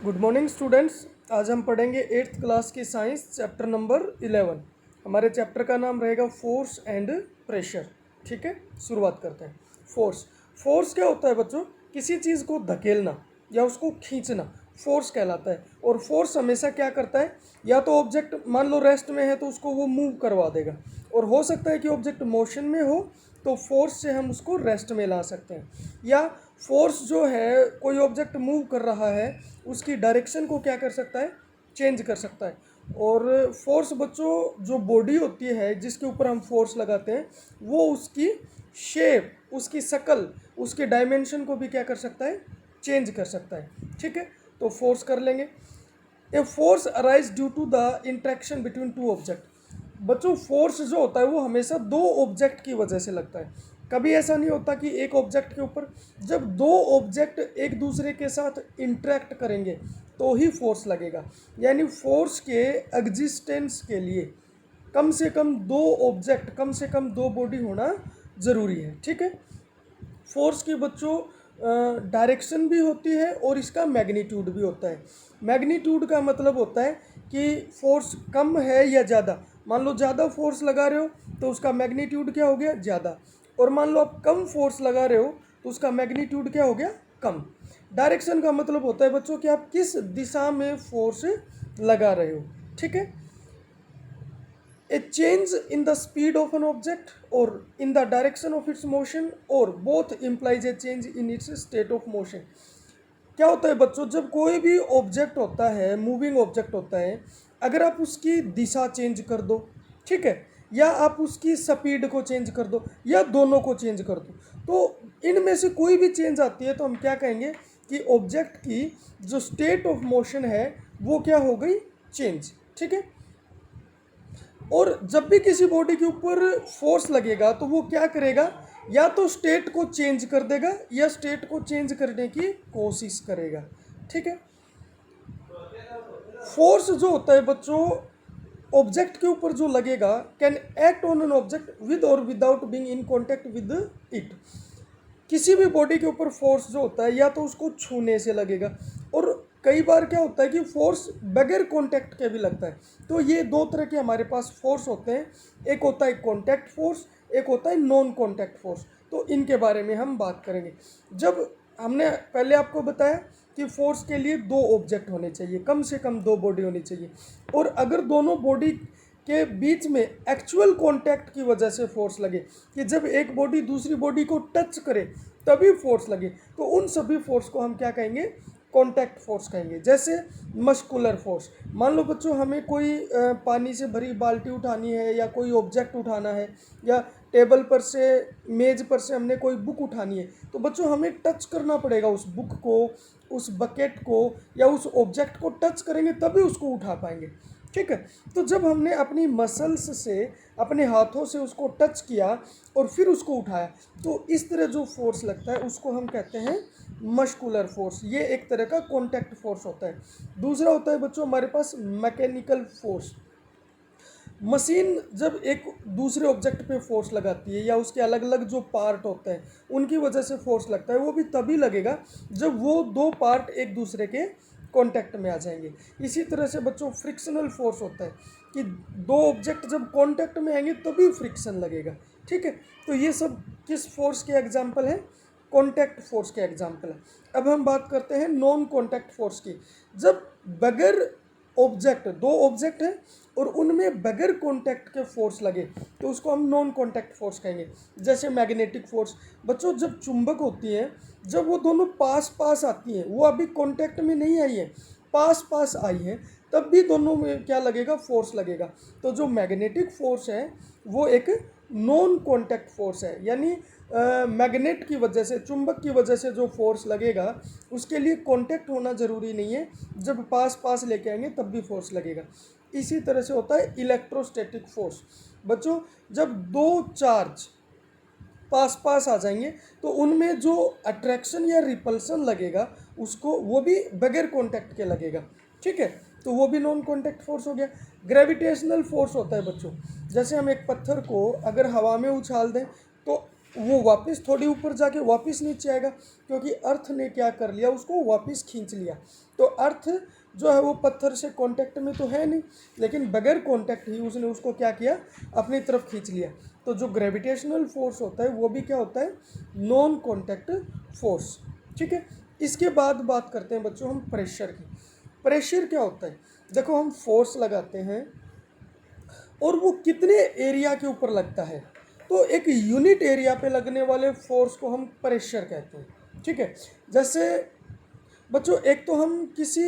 Good morning students. आज हम पढ़ेंगे एट्थ क्लास की साइंस चैप्टर नंबर 11। हमारे चैप्टर का नाम रहेगा फोर्स एंड प्रेशर। ठीक है, शुरुआत करते हैं। फोर्स फोर्स क्या होता है बच्चों? किसी चीज़ को धकेलना या उसको खींचना फोर्स कहलाता है। और फोर्स हमेशा क्या करता है, या तो ऑब्जेक्ट मान लो रेस्ट में है तो उसको वो मूव करवा देगा, और हो सकता है कि ऑब्जेक्ट मोशन में हो तो फोर्स से हम उसको रेस्ट में ला सकते हैं। या फोर्स जो है, कोई ऑब्जेक्ट मूव कर रहा है उसकी डायरेक्शन को क्या कर सकता है, चेंज कर सकता है। और फोर्स बच्चों जो बॉडी होती है जिसके ऊपर हम फोर्स लगाते हैं वो उसकी शेप, उसकी शक्ल, उसके डायमेंशन को भी क्या कर सकता है, चेंज कर सकता है। ठीक है, तो फोर्स कर लेंगे। A force arise due to the interaction between two object. बच्चों फोर्स जो होता है वो हमेशा दो ऑब्जेक्ट की वजह से लगता है। कभी ऐसा नहीं होता कि एक ऑब्जेक्ट के ऊपर। जब दो ऑब्जेक्ट एक दूसरे के साथ इंटरेक्ट करेंगे तो ही फोर्स लगेगा। यानी फोर्स के एग्जिस्टेंस के लिए कम से कम दो ऑब्जेक्ट, कम से कम दो बॉडी होना ज़रूरी है। ठीक है, फोर्स की बच्चों डायरेक्शन भी होती है और इसका मैग्नीट्यूड भी होता है। मैग्नीट्यूड का मतलब होता है कि फोर्स कम है या ज़्यादा। मान लो ज़्यादा फोर्स लगा रहे हो तो उसका मैग्नीट्यूड क्या हो गया, ज़्यादा। और मान लो आप कम फोर्स लगा रहे हो तो उसका मैग्नीट्यूड क्या हो गया, कम। डायरेक्शन का मतलब होता है बच्चों कि आप किस दिशा में फोर्स लगा रहे हो। ठीक है, a change in the speed of an object or in the direction of its motion or both implies a change in its state of motion। क्या होता है बच्चों, जब कोई भी ऑब्जेक्ट होता है, मूविंग ऑब्जेक्ट होता है, अगर आप उसकी दिशा चेंज कर दो, ठीक है, या आप उसकी स्पीड को चेंज कर दो या दोनों को चेंज कर दो, तो इनमें से कोई भी चेंज आती है तो हम क्या कहेंगे कि ऑब्जेक्ट की जो स्टेट ऑफ मोशन है वो क्या हो गई, चेंज। ठीक है, और जब भी किसी बॉडी के ऊपर फोर्स लगेगा तो वो क्या करेगा, या तो स्टेट को चेंज कर देगा या स्टेट को चेंज करने की कोशिश करेगा। ठीक है, फोर्स जो होता है बच्चों ऑब्जेक्ट के ऊपर जो लगेगा can act on an object with और without being in contact with it. किसी भी बॉडी के ऊपर फोर्स जो होता है या तो उसको छूने से लगेगा, और कई बार क्या होता है कि फोर्स बगैर कांटेक्ट के भी लगता है। तो ये दो तरह के हमारे पास फोर्स होते हैं, एक होता है कांटेक्ट फोर्स, एक होता है नॉन कांटेक्ट फोर्स। तो इनके बारे में हम बात करेंगे। जब हमने पहले आपको बताया कि फोर्स के लिए दो ऑब्जेक्ट होने चाहिए, कम से कम दो बॉडी होनी चाहिए, और अगर दोनों बॉडी के बीच में एक्चुअल कांटेक्ट की वजह से फोर्स लगे, कि जब एक बॉडी दूसरी बॉडी को टच करे तभी फोर्स लगे, तो उन सभी फोर्स को हम क्या कहेंगे, कांटेक्ट फोर्स कहेंगे। जैसे मस्कुलर फोर्स, मान लो बच्चों हमें कोई पानी से भरी बाल्टी उठानी है या कोई ऑब्जेक्ट उठाना है, या टेबल पर से, मेज पर से हमने कोई बुक उठानी है, तो बच्चों हमें टच करना पड़ेगा उस बुक को, उस बकेट को, या उस ऑब्जेक्ट को टच करेंगे तभी उसको उठा पाएंगे। ठीक है, तो जब हमने अपनी मसल्स से, अपने हाथों से उसको टच किया और फिर उसको उठाया, तो इस तरह जो फोर्स लगता है उसको हम कहते हैं मस्कुलर फोर्स। ये एक तरह का कॉन्टैक्ट फोर्स होता है। दूसरा होता है बच्चों हमारे पास मैकेनिकल फोर्स। मशीन जब एक दूसरे ऑब्जेक्ट पे फोर्स लगाती है या उसके अलग अलग जो पार्ट होते हैं उनकी वजह से फोर्स लगता है, वो भी तभी लगेगा जब वो दो पार्ट एक दूसरे के कांटेक्ट में आ जाएंगे। इसी तरह से बच्चों फ्रिक्शनल फोर्स होता है कि दो ऑब्जेक्ट जब कांटेक्ट में आएंगे तभी फ्रिक्शन लगेगा। ठीक है, तो ये सब किस फोर्स के एग्जाम्पल हैं, कांटेक्ट फोर्स के एग्जाम्पल है। अब हम बात करते हैं नॉन कांटेक्ट फोर्स की। जब बगैर ऑब्जेक्ट, दो ऑब्जेक्ट हैं और उनमें बगैर कांटेक्ट के फोर्स लगे तो उसको हम नॉन कांटेक्ट फोर्स कहेंगे। जैसे मैग्नेटिक फोर्स, बच्चों जब चुंबक होती है, जब वो दोनों पास पास आती हैं, वो अभी कांटेक्ट में नहीं आई है, पास पास आई है, तब भी दोनों में क्या लगेगा, फोर्स लगेगा। तो जो मैग्नेटिक फोर्स है वो एक नॉन कांटेक्ट फोर्स है। यानी मैग्नेट की वजह से, चुंबक की वजह से जो फोर्स लगेगा उसके लिए कांटेक्ट होना ज़रूरी नहीं है, जब पास पास लेके आएंगे तब भी फोर्स लगेगा। इसी तरह से होता है इलेक्ट्रोस्टैटिक फोर्स। बच्चों जब दो चार्ज पास पास आ जाएंगे तो उनमें जो अट्रैक्शन या रिपल्सन लगेगा उसको, वो भी बगैर कांटेक्ट के लगेगा। ठीक है, तो वो भी नॉन कांटेक्ट फोर्स हो गया। ग्रेविटेशनल फोर्स होता है बच्चों, जैसे हम एक पत्थर को अगर हवा में उछाल दें तो वो वापस थोड़ी ऊपर जाके वापस नीचे आएगा, क्योंकि अर्थ ने क्या कर लिया, उसको वापस खींच लिया। तो अर्थ जो है वो पत्थर से कांटेक्ट में तो है नहीं, लेकिन बगैर कांटेक्ट ही उसने उसको क्या किया, अपनी तरफ खींच लिया। तो जो ग्रेविटेशनल फोर्स होता है वो भी क्या होता है, नॉन कांटेक्ट फोर्स। ठीक है, इसके बाद बात करते हैं बच्चों हम प्रेशर की। प्रेशर क्या होता है, देखो हम फोर्स लगाते हैं और वो कितने एरिया के ऊपर लगता है, तो एक यूनिट एरिया पे लगने वाले फोर्स को हम प्रेशर कहते हैं। ठीक है, जैसे बच्चों एक तो हम किसी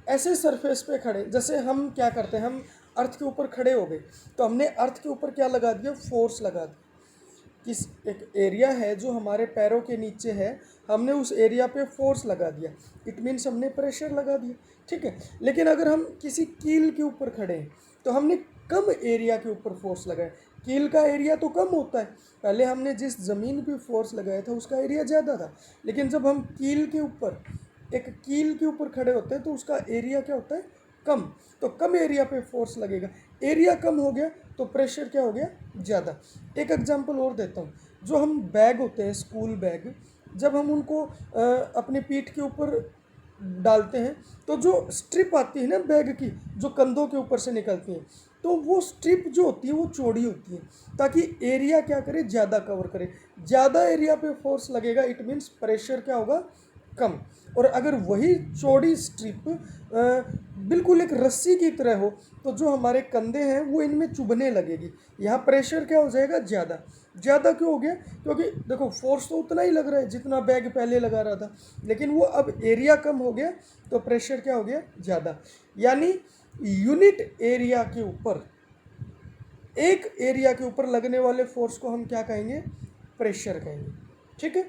ऐसे सरफेस पे खड़े, जैसे हम क्या करते हैं, हम अर्थ के ऊपर खड़े हो गए, तो हमने अर्थ के ऊपर क्या लगा दिया, फोर्स लगा दिया। किस एक एरिया है जो हमारे पैरों के नीचे है, हमने उस एरिया पे फोर्स लगा दिया, इट मीन्स हमने प्रेशर लगा दिया। ठीक है, लेकिन अगर हम किसी कील के ऊपर खड़े हैं तो हमने कम एरिया के ऊपर फोर्स लगाया। कील का एरिया तो कम होता है, पहले हमने जिस ज़मीन पे फोर्स लगाया था उसका एरिया ज़्यादा था, लेकिन जब हम कील के ऊपर, एक कील के ऊपर खड़े होते हैं तो उसका एरिया क्या होता है, कम। तो कम एरिया पे फोर्स लगेगा, एरिया कम हो गया तो प्रेशर क्या हो गया, ज़्यादा। एक एग्जांपल और देता हूँ, जो हम बैग होते हैं, स्कूल बैग, जब हम उनको अपनी पीठ के ऊपर डालते हैं तो जो स्ट्रिप आती है ना बैग की, जो कंधों के ऊपर से निकलती है, तो वो स्ट्रिप जो होती है वो चौड़ी होती है, ताकि एरिया क्या करे, ज़्यादा कवर करे। ज़्यादा एरिया पे फोर्स लगेगा, इट मीन्स प्रेशर क्या होगा, कम। और अगर वही चौड़ी स्ट्रिप बिल्कुल एक रस्सी की तरह हो, तो जो हमारे कंधे हैं वो इनमें चुभने लगेगी, यहाँ प्रेशर क्या हो जाएगा, ज़्यादा। ज़्यादा क्यों हो गया, क्योंकि देखो फोर्स तो उतना ही लग रहा है जितना बैग पहले लगा रहा था, लेकिन वो अब एरिया कम हो गया तो प्रेशर क्या हो गया, ज़्यादा। यानी यूनिट एरिया के ऊपर, एक एरिया के ऊपर लगने वाले फोर्स को हम क्या कहेंगे, प्रेशर कहेंगे। ठीक है,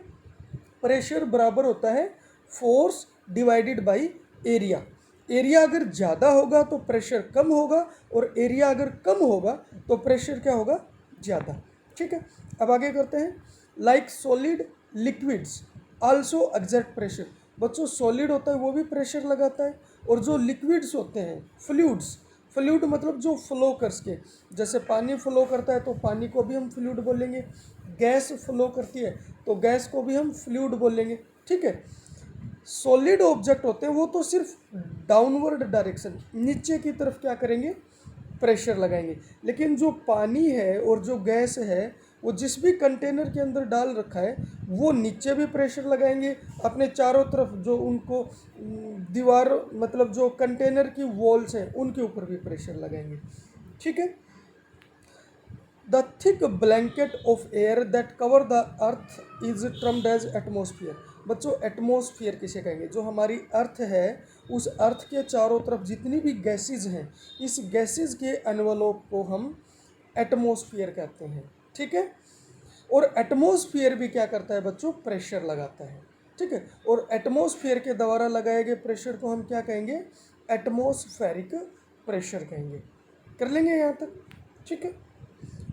प्रेशर बराबर होता है force divided by area. Area अगर ज़्यादा होगा तो प्रेशर कम होगा, और एरिया अगर कम होगा तो प्रेशर क्या होगा, ज़्यादा। ठीक है, अब आगे करते हैं। Like solid liquids also exert pressure. बच्चों सॉलिड होता है वो भी प्रेशर लगाता है, और जो लिक्विड्स होते हैं, फ्लूइड्स, फ्लूइड मतलब जो फ्लो कर सके, जैसे पानी फ्लो करता है तो पानी को भी हम फ्लूइड बोलेंगे, गैस फ्लो करती है तो गैस को भी हम फ्लूइड बोलेंगे। ठीक है, सॉलिड ऑब्जेक्ट होते हैं वो तो सिर्फ डाउनवर्ड डायरेक्शन, नीचे की तरफ क्या करेंगे, प्रेशर लगाएंगे। लेकिन जो पानी है और जो गैस है, वो जिस भी कंटेनर के अंदर डाल रखा है वो नीचे भी प्रेशर लगाएंगे, अपने चारों तरफ जो उनको दीवार, मतलब जो कंटेनर की वॉल्स हैं उनके ऊपर भी प्रेशर लगाएंगे। ठीक है, the thick blanket of air that cover the earth is termed as atmosphere. बच्चों एटमोसफियर किसे कहेंगे, जो हमारी अर्थ है उस अर्थ के चारों तरफ जितनी भी गैसेज हैं, इस गैसेज के एनवलप को हम एटमोसफियर कहते हैं। ठीक है, और एटमोसफियर भी क्या करता है बच्चों, प्रेशर लगाता है। ठीक है, और एटमोसफियर के द्वारा लगाए गए प्रेशर को हम क्या कहेंगे, एटमोस्फेरिक प्रेशर कहेंगे। कर लेंगे यहाँ तक। ठीक है,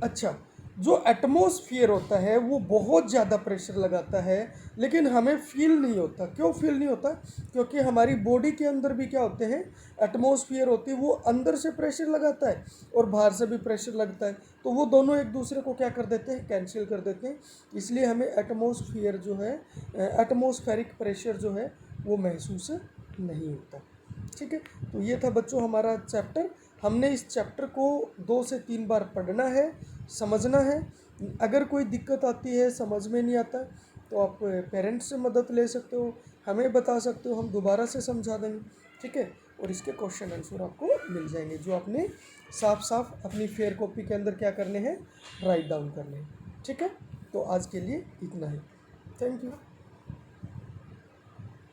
अच्छा, जो एटमॉस्फेयर होता है वो बहुत ज़्यादा प्रेशर लगाता है, लेकिन हमें फील नहीं होता। क्यों फील नहीं होता, क्योंकि हमारी बॉडी के अंदर भी क्या होते हैं, एटमॉस्फेयर होती है, वो अंदर से प्रेशर लगाता है और बाहर से भी प्रेशर लगता है, तो वो दोनों एक दूसरे को क्या कर देते हैं, कैंसिल कर देते हैं। इसलिए हमें एटमॉस्फेयर जो है, एटमॉस्फेरिक प्रेशर जो है वो महसूस नहीं होता। ठीक है, तो ये था बच्चों हमारा चैप्टर। हमने इस चैप्टर को 2 से 3 बार पढ़ना है, समझना है। अगर कोई दिक्कत आती है, समझ में नहीं आता, तो आप पेरेंट्स से मदद ले सकते हो, हमें बता सकते हो, हम दोबारा से समझा देंगे। ठीक है, और इसके क्वेश्चन आंसर आपको मिल जाएंगे, जो आपने साफ साफ अपनी फेयर कॉपी के अंदर क्या करने हैं, राइट डाउन करने हैं। ठीक है, तो आज के लिए इतना ही। Thank you.